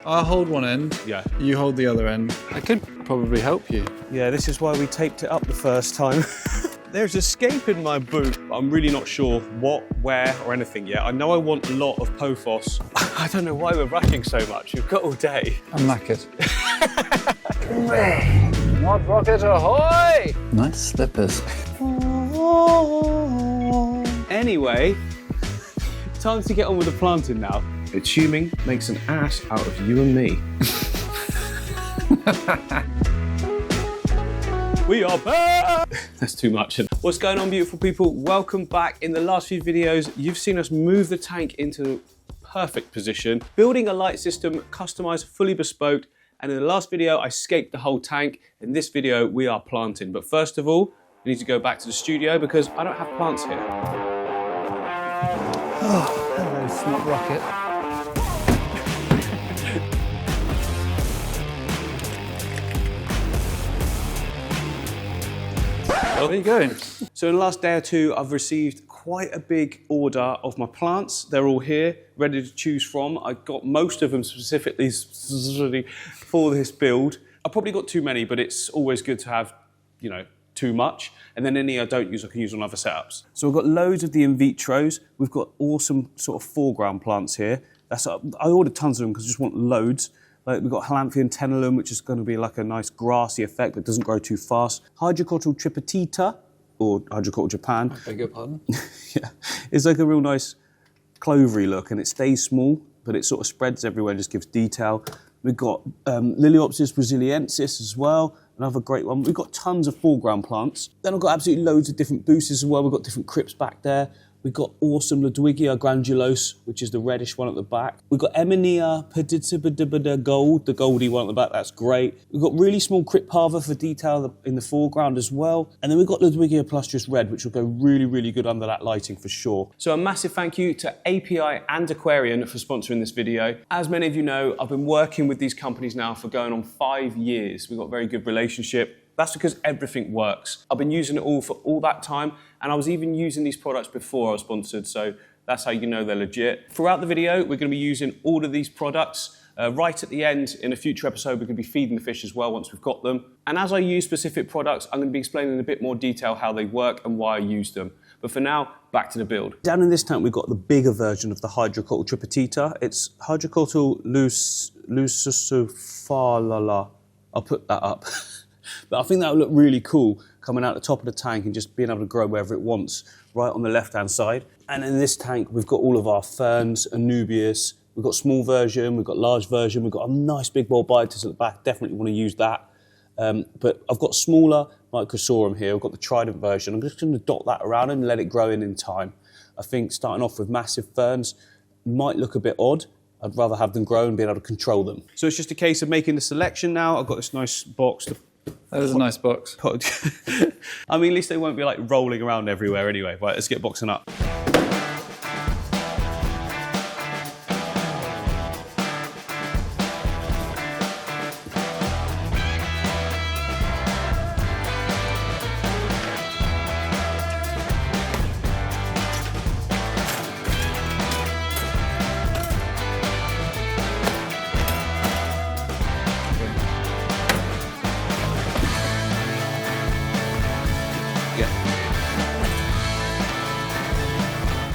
I'll hold one end. Yeah. You hold the other end. I could probably help you. Yeah, this is why we taped it up the first time. There's a scape in my boot. I'm really not sure what, where, or anything yet. I know I want a lot of Pothos. I don't know why we're rushing so much. We've got all day. I'm knackered. Mod rocket ahoy! Nice slippers. Anyway, time to get on with the planting now. Assuming makes an ass out of you and me. We are back! That's too much. What's going on, beautiful people? Welcome back. In the last few videos, you've seen us move the tank into perfect position, building a light system, customized, fully bespoke. And in the last video, I scaped the whole tank. In this video, we are planting. But first of all, we need to go back to the studio because I don't have plants here. Oh, hello, smart rocket. Where are you going? So in the last day or two, I've received quite a big order of my plants. They're all here, ready to choose from. I got most of them specifically for this build. I probably got too many, but it's always good to have, you know, too much. And then any I don't use, I can use on other setups. So I've got loads of the in vitros. We've got awesome sort of foreground plants here. I ordered tons of them because I just want loads. Like we've got Halanthia tenellum, which is going to be like a nice grassy effect, but doesn't grow too fast. Hydrocotyle tripetita, or Hydrocotyle Japan. I beg your pardon? Yeah, it's like a real nice clovery look, and it stays small, but it sort of spreads everywhere, just gives detail. We've got Liliopsis brasiliensis as well, another great one. We've got tons of foreground plants. Then I've got absolutely loads of different boosters as well. We've got different crypts back there. We've got awesome Ludwigia granulose, which is the reddish one at the back. We've got Eminia pedicibida gold, the goldy one at the back, that's great. We've got really small cryptparva for detail in the foreground as well. And then we've got Ludwigia plustrous red, which will go really, really good under that lighting for sure. So a massive thank you to API and Aquarian for sponsoring this video. As many of you know, I've been working with these companies now for going on 5 years. We've got a very good relationship. That's because everything works. I've been using it all for all that time, and I was even using these products before I was sponsored, so that's how you know they're legit. Throughout the video, we're gonna be using all of these products. Right at the end, in a future episode, we're gonna be feeding the fish as well once we've got them. And as I use specific products, I'm gonna be explaining in a bit more detail how they work and why I use them. But for now, back to the build. Down in this tank, we've got the bigger version of the Hydrocotyle tripetita. It's Hydrocotyle luciophalala. I'll put that up. But I think that would look really cool coming out the top of the tank and just being able to grow wherever it wants, right on the left-hand side. And in this tank, we've got all of our ferns, Anubias. We've got small version, we've got large version, we've got a nice big ball bitus at the back. Definitely want to use that. But I've got smaller Microsorum here. I've got the Trident version. I'm just going to dot that around and let it grow in time. I think starting off with massive ferns might look a bit odd. I'd rather have them grow and be able to control them. So it's just a case of making the selection now. I've got this nice box to That is a nice box. I mean, at least they won't be like rolling around everywhere anyway. Right, let's get boxing up.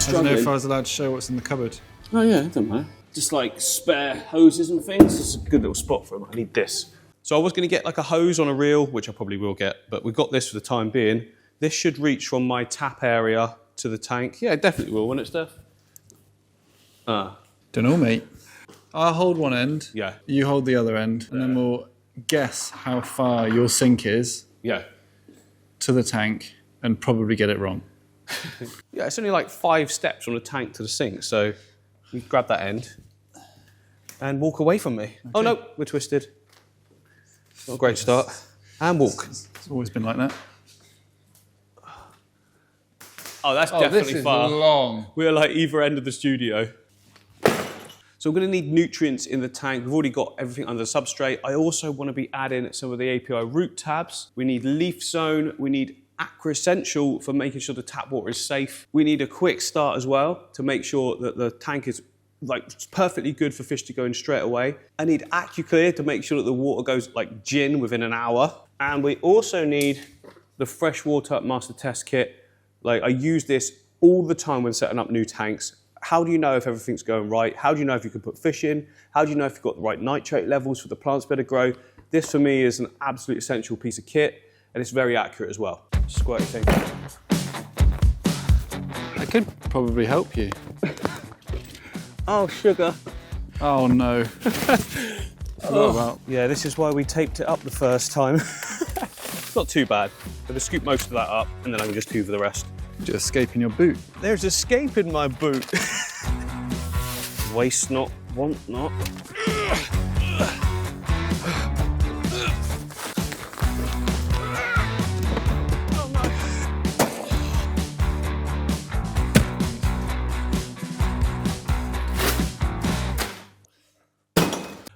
I don't know if I was allowed to show what's in the cupboard. Oh yeah, it doesn't matter. Just like spare hoses and things. It's a good little spot for them. I need this. So I was going to get like a hose on a reel, which I probably will get, but we've got this for the time being. This should reach from my tap area to the tank. Yeah, it definitely will, won't it, Steph? Don't know, mate. I'll hold one end. Yeah. You hold the other end, and then we'll guess how far your sink is. Yeah. To the tank, and probably get it wrong. Yeah, it's only like 5 steps from the tank to the sink, so you grab that end and walk away from me. Okay. Oh no, we're twisted. Not a great start. And walk. It's always been like that. Oh, that's definitely this is far. long. We're like either end of the studio. So we're going to need nutrients in the tank. We've already got everything under the substrate. I also want to be adding some of the API root tabs. We need leaf zone. We need Aqua Essential for making sure the tap water is safe. We need a quick start as well to make sure that the tank is like perfectly good for fish to go in straight away. I need AquaClear to make sure that the water goes like gin within an hour. And we also need the freshwater master test kit. Like I use this all the time when setting up new tanks. How do you know if everything's going right? How do you know if you can put fish in? How do you know if you've got the right nitrate levels for the plants better grow? This for me is an absolute essential piece of kit, and it's very accurate as well. Squirt your thing. I could probably help you. Oh, sugar. Oh no. Yeah, this is why we taped it up the first time. It's not too bad. I'm gonna scoop most of that up and then I can just hoover the rest. Just escaping your boot. There's a scape in my boot. Waste not, want not.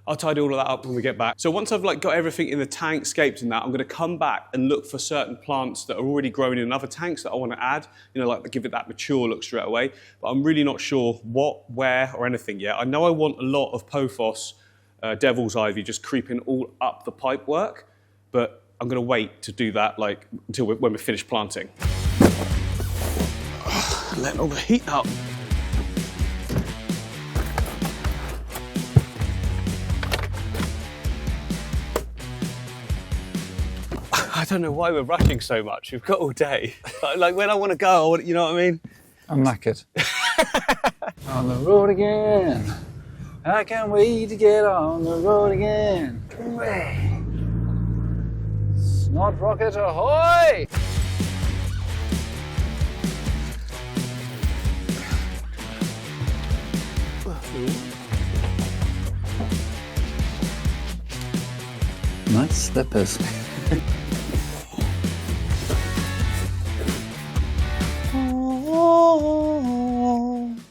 I'll tidy all of that up when we get back. So once I've like got everything in the tank, scaped and that, I'm gonna come back and look for certain plants that are already growing in other tanks that I wanna add, you know, like give it that mature look straight away. But I'm really not sure what, where, or anything yet. I know I want a lot of Pothos, Devil's Ivy, just creeping all up the pipework, but I'm gonna wait to do that like until when we finish planting. Letting all the heat out. I don't know why we're rushing so much. We've got all day. Like when I want to go, you know what I mean? I'm knackered. On the road again. I can't wait to get on the road again. Hooray. Snot rocket ahoy! Nice slippers.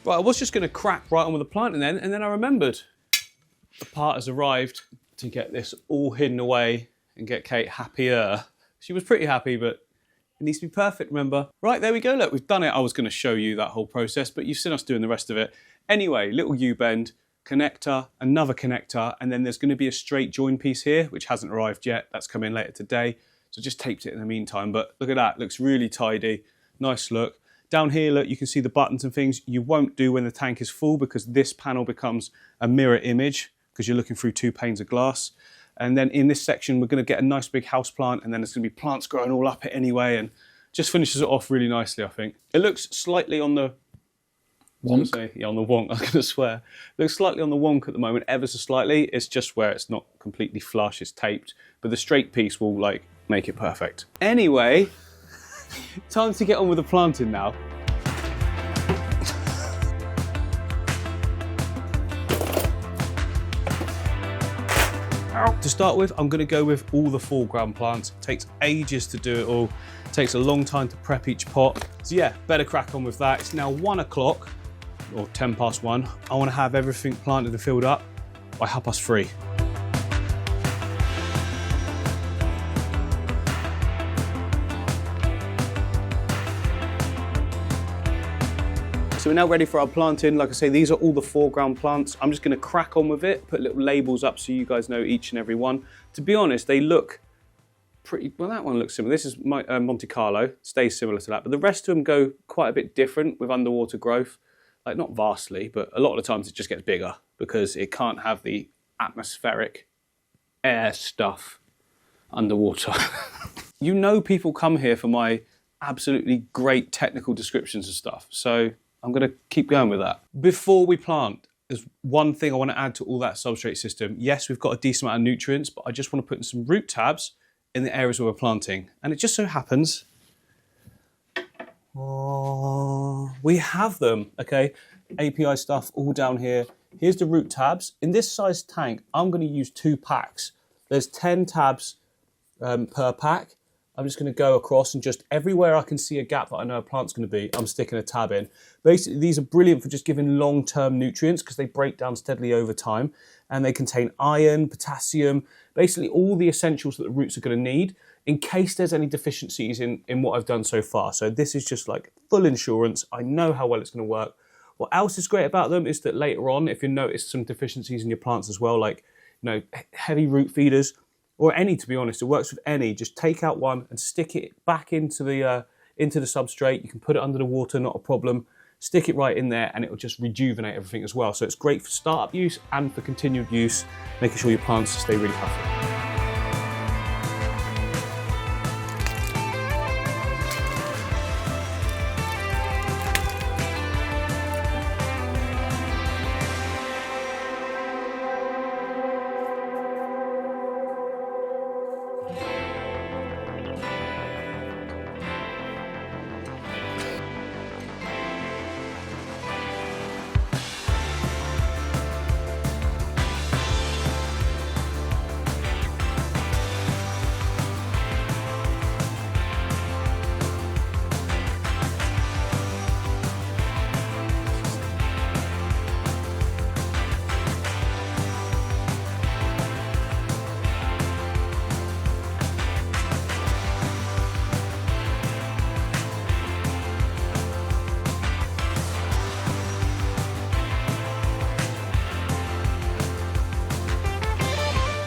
Right, I was just going to crack right on with the planting then, and then I remembered the part has arrived to get this all hidden away and get Kate happier. She was pretty happy, but it needs to be perfect, remember? Right, there we go, look, we've done it. I was going to show you that whole process, but you've seen us doing the rest of it. Anyway, little U-bend, connector, another connector, and then there's going to be a straight join piece here, which hasn't arrived yet. That's coming later today. So just taped it in the meantime, but look at that, looks really tidy, nice look. Down here, look, you can see the buttons and things. You won't do when the tank is full because this panel becomes a mirror image because you're looking through 2 panes of glass. And then in this section, we're going to get a nice big house plant, and then there's going to be plants growing all up it anyway, and just finishes it off really nicely, I think. It looks slightly on the wonk. Yeah, on the wonk, I was going to swear. It looks slightly on the wonk at the moment, ever so slightly. It's just where it's not completely flush, it's taped. But the straight piece will like make it perfect. Anyway, time to get on with the planting now. To start with, I'm going to go with all the foreground plants. It takes ages to do it all. It takes a long time to prep each pot. So yeah, better crack on with that. It's now 1 o'clock, or 10 past 1. I want to have everything planted and filled up by 3:30. So we're now ready for our planting. Like I say, these are all the foreground plants. I'm just going to crack on with it, put little labels up so you guys know each and every one. To be honest, they look pretty, well, that one looks similar. This is Monte Carlo, stays similar to that, but the rest of them go quite a bit different with underwater growth. Like not vastly, but a lot of the times it just gets bigger because it can't have the atmospheric air stuff underwater. You know people come here for my absolutely great technical descriptions of stuff. So I'm going to keep going with that. Before we plant, there's one thing I want to add to all that substrate system. Yes, we've got a decent amount of nutrients, but I just want to put in some root tabs in the areas where we're planting. And it just so happens, we have them, okay? API stuff all down here. Here's the root tabs. In this size tank, I'm going to use 2 packs. There's 10 tabs per pack. I'm just going to go across and just everywhere I can see a gap that I know a plant's going to be, I'm sticking a tab in. Basically, these are brilliant for just giving long-term nutrients because they break down steadily over time and they contain iron, potassium, basically all the essentials that the roots are going to need in case there's any deficiencies in what I've done so far. So this is just like full insurance. I know how well it's going to work. What else is great about them is that later on, if you notice some deficiencies in your plants as well, like, you know, heavy root feeders, or any, to be honest, it works with any, just take out one and stick it back into the substrate. You can put it under the water, not a problem. Stick it right in there and it will just rejuvenate everything as well. So it's great for startup use and for continued use, making sure your plants stay really healthy.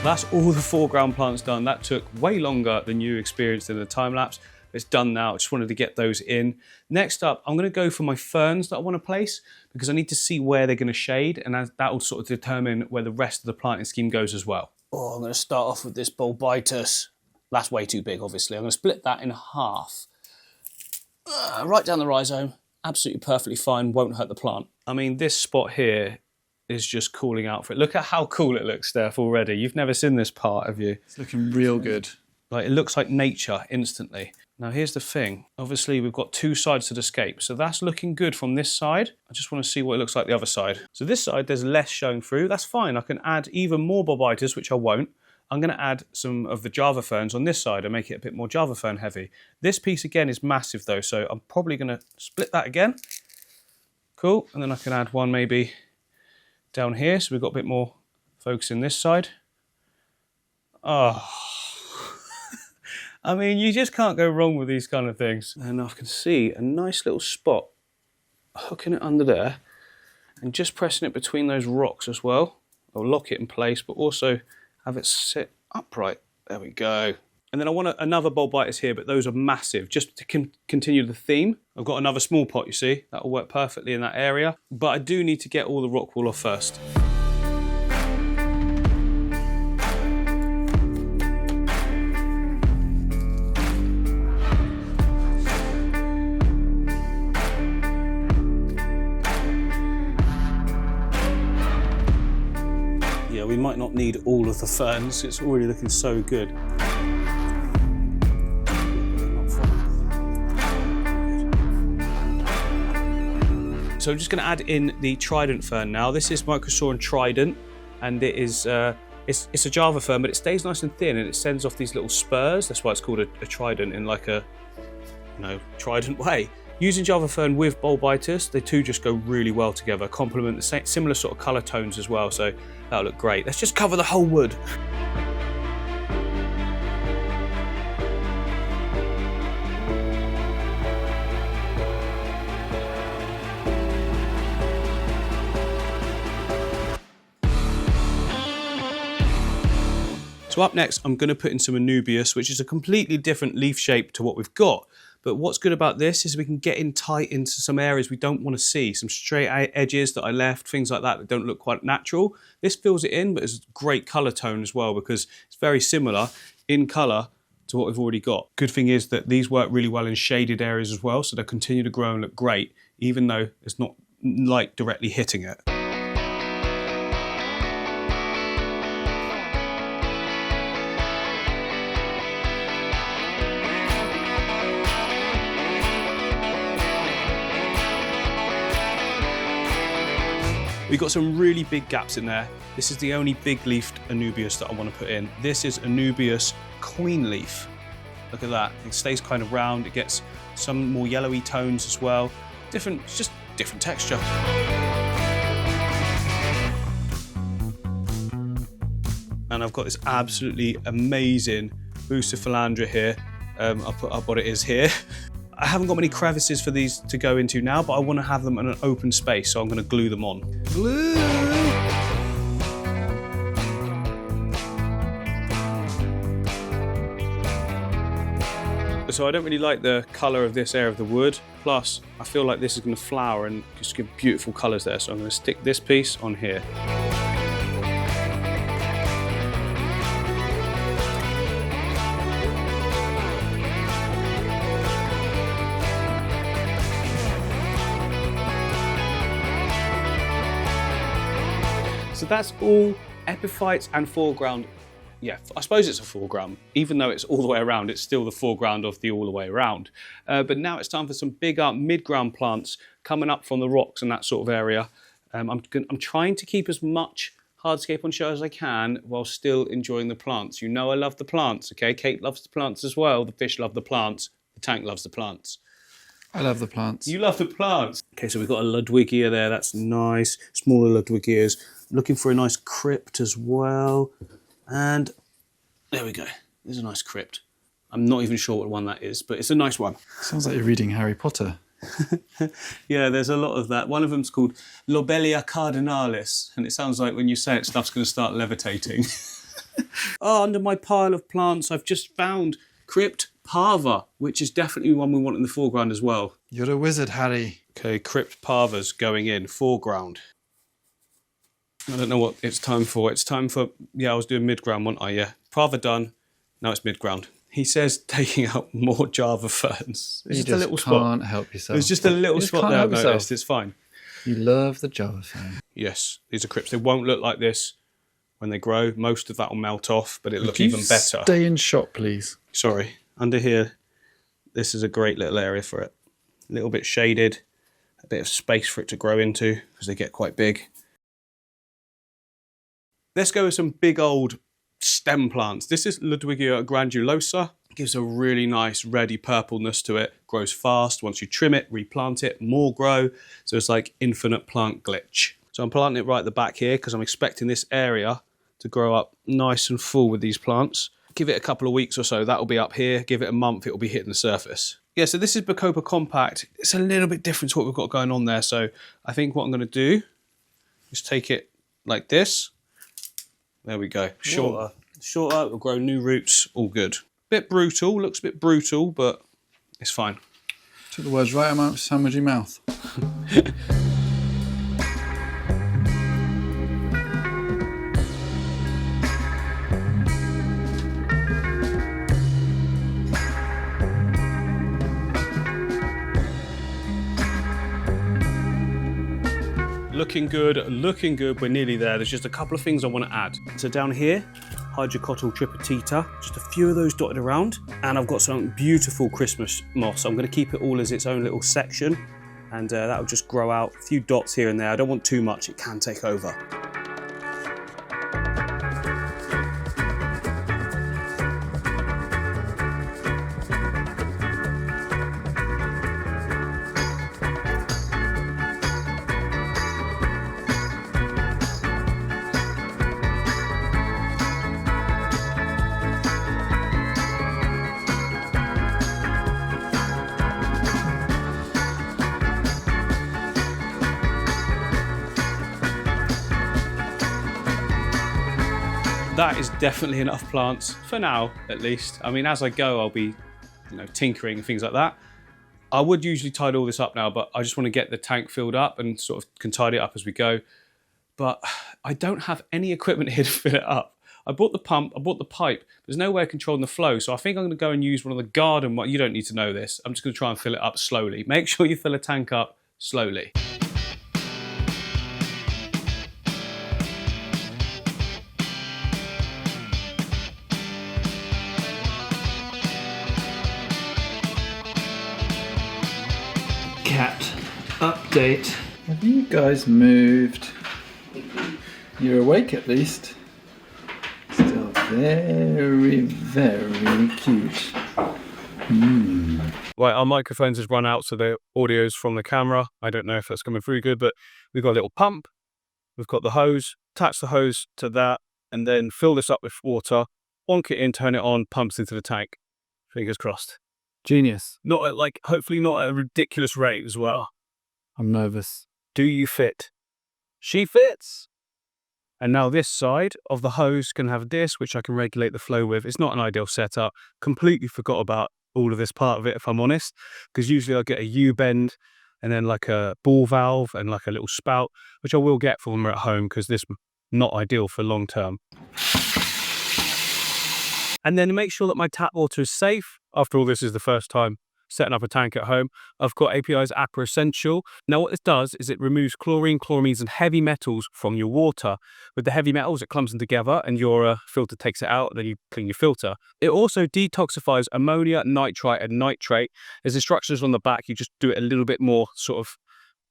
That's all the foreground plants done. That took way longer than you experienced in the time lapse. It's done now. I just wanted to get those in. Next up, I'm going to go for my ferns that I want to place because I need to see where they're going to shade, and that will sort of determine where the rest of the planting scheme goes as well. Oh, I'm going to start off with this bulbitis. That's way too big, obviously. I'm going to split that in half. Right down the rhizome. Absolutely perfectly fine. Won't hurt the plant. I mean, this spot here is just calling out for it. Look at how cool it looks, Steph, already. You've never seen this part, have you? It's looking real good. Like, it looks like nature instantly. Now, here's the thing. Obviously, we've got two sides to the scape. So that's looking good from this side. I just want to see what it looks like the other side. So this side, there's less showing through. That's fine. I can add even more bulbitis, which I won't. I'm going to add some of the Java ferns on this side and make it a bit more Java fern heavy. This piece, again, is massive, though. So I'm probably going to split that again. Cool. And then I can add one maybe down here, so we've got a bit more focus in this side. Oh, I mean, you just can't go wrong with these kind of things. And I can see a nice little spot, hooking it under there, and just pressing it between those rocks as well. I'll lock it in place, but also have it sit upright. There we go. And then I want another bulbitis here, but those are massive, just to continue the theme. I've got another small pot, you see. That'll work perfectly in that area. But I do need to get all the rock wool off first. Yeah, we might not need all of the ferns. It's already looking so good. So I'm just going to add in the trident fern now. This is Microsoran trident, and it is it's a Java fern, but it stays nice and thin, and it sends off these little spurs. That's why it's called a trident in like a, you know, trident way. Using Java fern with bulbitis, they two just go really well together. Complement the same, similar sort of color tones as well, so that'll look great. Let's just cover the whole wood. So up next, I'm going to put in some Anubias, which is a completely different leaf shape to what we've got. But what's good about this is we can get in tight into some areas we don't want to see, some straight edges that I left, things like that that don't look quite natural. This fills it in, but it's a great color tone as well because it's very similar in color to what we've already got. Good thing is that these work really well in shaded areas as well, so they'll continue to grow and look great, even though it's not light directly hitting it. We've got some really big gaps in there. This is the only big leafed Anubias that I want to put in. This is Anubias queen leaf. Look at that, it stays kind of round. It gets some more yellowy tones as well. Different, it's just different texture. And I've got this absolutely amazing Businesses Enquiries here. I'll put up what it is here. I haven't got many crevices for these to go into now, but I want to have them in an open space, so I'm going to glue them on. Glue! So I don't really like the colour of this area of the wood, plus I feel like this is going to flower and just give beautiful colours there, so I'm going to stick this piece on here. So that's all epiphytes and foreground. Yeah, I suppose it's a foreground. Even though it's all the way around, it's still the foreground of the all the way around. But now it's time for some bigger midground plants coming up from the rocks and that sort of area. I'm trying to keep as much hardscape on show as I can while still enjoying the plants. You know I love the plants, okay? Kate loves the plants as well. The fish love the plants. The tank loves the plants. I love the plants. You love the plants. Okay, so we've got a Ludwigia there. That's nice. Smaller Ludwigias. Looking for a nice crypt as well. And there we go. There's a nice crypt. I'm not even sure what one that is, but it's a nice one. Sounds like you're reading Harry Potter. Yeah, there's a lot of that. One of them's called Lobelia cardinalis, and it sounds like when you say it, stuff's going to start levitating. Oh, under my pile of plants, I've just found Crypt Parva, which is definitely one we want in the foreground as well. You're a wizard, Harry. Okay, Crypt Parva's going in, foreground. I don't know what it's time for. It's time for, yeah, I was doing midground, wasn't I? Yeah. Parva done. Now it's midground. He says taking out more Java ferns. It's You just a little spot. can't help yourself. There's just a little spot there I've yourself. noticed. It's fine. You love the Java fern. Yes, these are crypts. They won't look like this when they grow. Most of that will melt off, but it'll look even better. Stay in shot, please. Sorry. Under here, this is a great little area for it. A little bit shaded, a bit of space for it to grow into because they get quite big. Let's go with some big old stem plants. This is Ludwigia grandulosa. It gives a really nice reddy purpleness to it. Grows fast. Once you trim it, replant it, more grow. So it's like infinite plant glitch. So I'm planting it right at the back here because I'm expecting this area to grow up nice and full with these plants. Give it a couple of weeks or so, that'll be up here. Give it a month, it'll be hitting the surface. Yeah, so this is Bacopa compact. It's a little bit different to what we've got going on there. So I think what I'm going to do is take it like this. There we go. Shorter. Shorter, it'll grow new roots, all good. Bit brutal, looks a bit brutal, but it's fine. Took the words right out of Sandwich's mouth. Looking good, looking good. We're nearly there. There's just a couple of things I want to add. So down here, Hydrocotyle tripetita, just a few of those dotted around. And I've got some beautiful Christmas moss. I'm going to keep it all as its own little section. And that'll just grow out a few dots here and there. I don't want too much, it can take over. That is definitely enough plants, for now at least. I mean, as I go, I'll be, tinkering and things like that. I would usually tidy all this up now, but I just want to get the tank filled up and sort of can tidy it up as we go. But I don't have any equipment here to fill it up. I bought the pump, I bought the pipe. There's no way of controlling the flow, so I think I'm going to go and use one of the garden ones. You don't need to know this. I'm just going to try and fill it up slowly. Make sure you fill a tank up slowly. Cat update. Have you guys moved? You're awake at least. Still very, very cute. Right, our microphones has run out, so the audio's from the camera. I don't know if that's coming through good, but we've got a little pump. We've got the hose. Attach the hose to that, and then fill this up with water. Bonk it in, turn it on, pumps into the tank. Fingers crossed. Genius. Not at, like, hopefully not at a ridiculous rate as well. I'm nervous. Do you fit? She fits. And now this side of the hose can have this, which I can regulate the flow with. It's not an ideal setup. Completely forgot about all of this part of it, if I'm honest, because usually I get a U-bend and then like a ball valve and like a little spout, which I will get for when we're at home, because this is not ideal for long term. And then make sure that my tap water is safe. After all, this is the first time setting up a tank at home. I've got API's Aqua Essential. Now what this does is it removes chlorine, chloramines and heavy metals from your water. With the heavy metals, it clumps them together and your filter takes it out, and then you clean your filter. It also detoxifies ammonia, nitrite and nitrate. There's instructions on the back. You just do it a little bit more,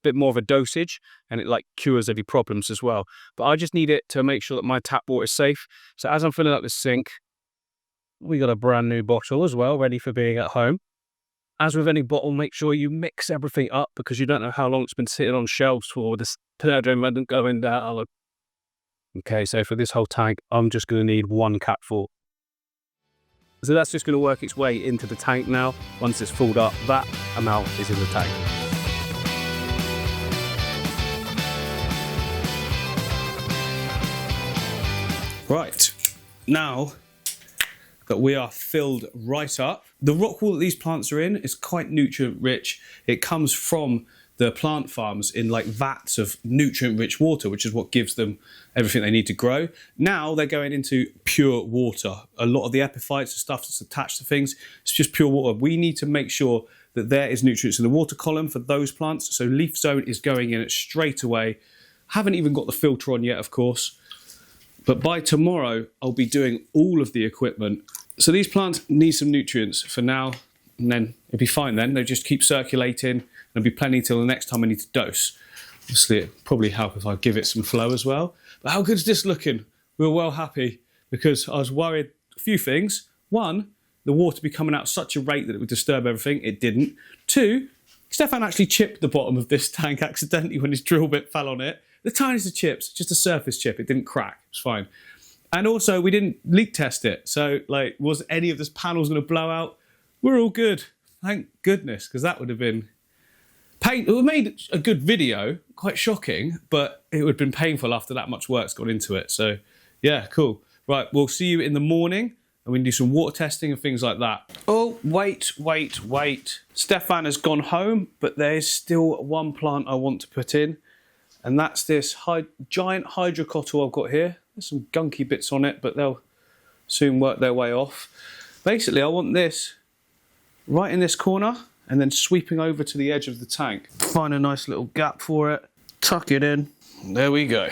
bit more of a dosage, and it like cures any problems as well. But I just need it to make sure that my tap water is safe. So as I'm filling up this sink, we got a brand new bottle as well, ready for being at home. As with any bottle, make sure you mix everything up, because you don't know how long it's been sitting on shelves for. This detergent going down. Okay, so for this whole tank, I'm just going to need 1 capful. So that's just going to work its way into the tank now. Once it's filled up, that amount is in the tank. Right, now that we are filled right up, the rock wool that these plants are in is quite nutrient rich. It comes from the plant farms in like vats of nutrient rich water, which is what gives them everything they need to grow. Now they're going into pure water. A lot of the epiphytes, the stuff that's attached to things, it's just pure water. We need to make sure that there is nutrients in the water column for those plants. So leaf zone is going in it straight away. Haven't even got the filter on yet, of course. But by tomorrow, I'll be doing all of the equipment. So these plants need some nutrients for now, and then it'll be fine then. They'll just keep circulating, and there'll be plenty till the next time I need to dose. Obviously, it'd probably help if I give it some flow as well. But how good is this looking? We were well happy, because I was worried a few things. 1, the water be coming out at such a rate that it would disturb everything. It didn't. 2, Stefan actually chipped the bottom of this tank accidentally when his drill bit fell on it. The tiniest of chips, just a surface chip. It didn't crack. It was fine. And also, we didn't leak test it. So, like, was any of this panels going to blow out? We're all good. Thank goodness, because that would have been pain. It made a good video, quite shocking, but it would have been painful after that much work's gone into it. So, yeah, cool. Right, we'll see you in the morning, and we can do some water testing and things like that. Oh, wait. Stefan has gone home, but there's still one plant I want to put in. And that's this giant hydrocotyle I've got here. There's some gunky bits on it, but they'll soon work their way off. Basically, I want this right in this corner and then sweeping over to the edge of the tank. Find a nice little gap for it, tuck it in. There we go.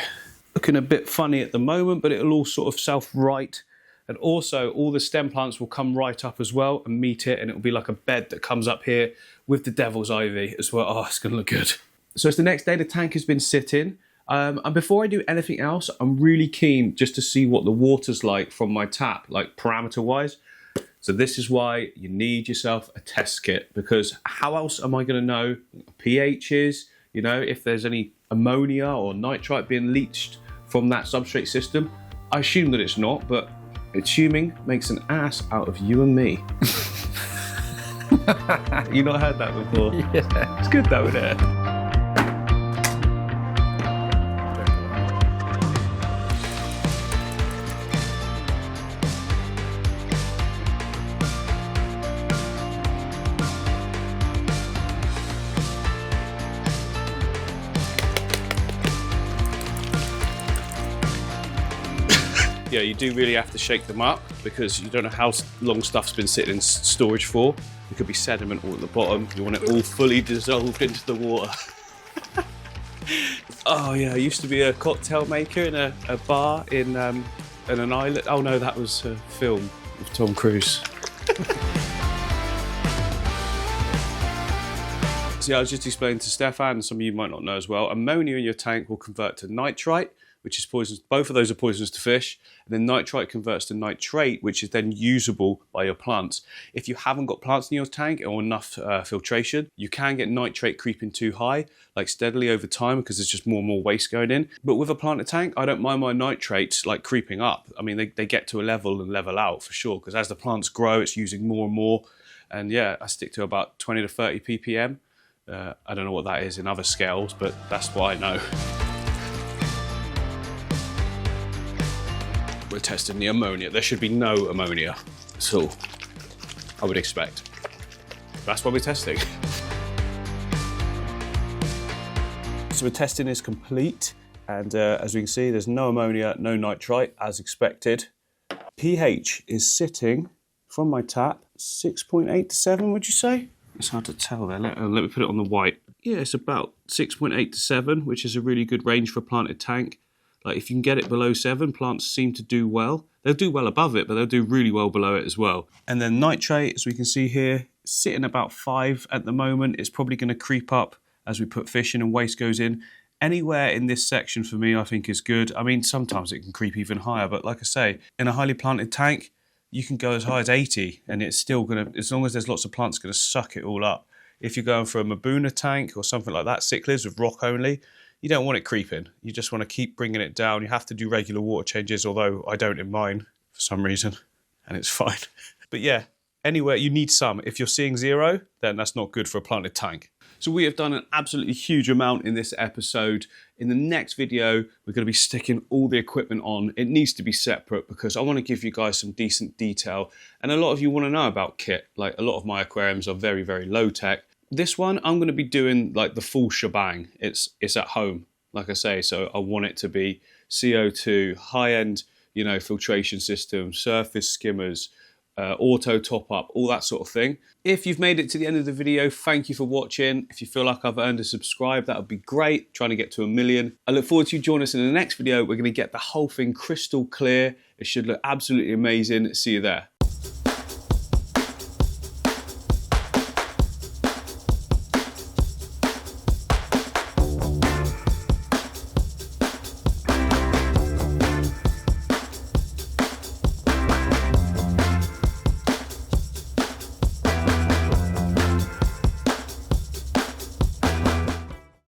Looking a bit funny at the moment, but it'll all sort of self-right. And also, all the stem plants will come right up as well and meet it, and it'll be like a bed that comes up here with the devil's ivy as well. Oh, it's going to look good. So it's the next day, the tank has been sitting. And before I do anything else, I'm really keen just to see what the water's like from my tap, like parameter-wise. So this is why you need yourself a test kit, because how else am I going to know what pH is, you know, if there's any ammonia or nitrite being leached from that substrate system? I assume that it's not, but assuming makes an ass out of you and me. You not heard that before? Yeah. It's good though, isn't it? Yeah, you do really have to shake them up, because you don't know how long stuff's been sitting in storage for. There could be sediment all at the bottom. You want it all fully dissolved into the water. Oh yeah, I used to be a cocktail maker in a bar in an island. Oh no, that was a film with Tom Cruise. So yeah, I was just explaining to Stefan, and some of you might not know as well, ammonia in your tank will convert to nitrite, which is poisonous. Both of those are poisonous to fish. And then nitrite converts to nitrate, which is then usable by your plants. If you haven't got plants in your tank or enough filtration, you can get nitrate creeping too high, like steadily over time, because there's just more and more waste going in. But with a planted tank, I don't mind my nitrates like creeping up. I mean, they get to a level and level out for sure, because as the plants grow, it's using more and more. And yeah, I stick to about 20 to 30 ppm. I don't know what that is in other scales, but that's what I know. We're testing the ammonia. There should be no ammonia at all, I would expect. That's what we're testing. So the testing is complete, and as we can see, there's no ammonia, no nitrite, as expected. pH is sitting, from my tap, 6.8 to 7, would you say? It's hard to tell there. Let me put it on the white. Yeah, it's about 6.8 to 7, which is a really good range for a planted tank. Like, if you can get it below 7, plants seem to do well. They'll do well above it, but they'll do really well below it as well. And then nitrate, as we can see here, sitting about 5 at the moment. It's probably going to creep up as we put fish in and waste goes in. Anywhere in this section for me, I think is good. I mean, sometimes it can creep even higher, but like I say, in a highly planted tank, you can go as high as 80, and it's still going to, as long as there's lots of plants, it's going to suck it all up. If you're going for a Mabuna tank or something like that, cichlids with rock only, you don't want it creeping. You just want to keep bringing it down. You have to do regular water changes, although I don't in mine for some reason, and it's fine. But yeah, anywhere you need some. If you're seeing 0, then that's not good for a planted tank. So we have done an absolutely huge amount in this episode. In the next video, we're going to be sticking all the equipment on. It needs to be separate because I want to give you guys some decent detail. And a lot of you want to know about kit. Like, a lot of my aquariums are very, very low tech. This one, I'm going to be doing like the full shebang. It's at home, like I say. So I want it to be CO2, high-end, you know, filtration system, surface skimmers, auto top up, all that sort of thing. If you've made it to the end of the video, thank you for watching. If you feel like I've earned a subscribe, that would be great. Trying to get to 1 million. I look forward to you joining us in the next video. We're going to get the whole thing crystal clear. It should look absolutely amazing. See you there.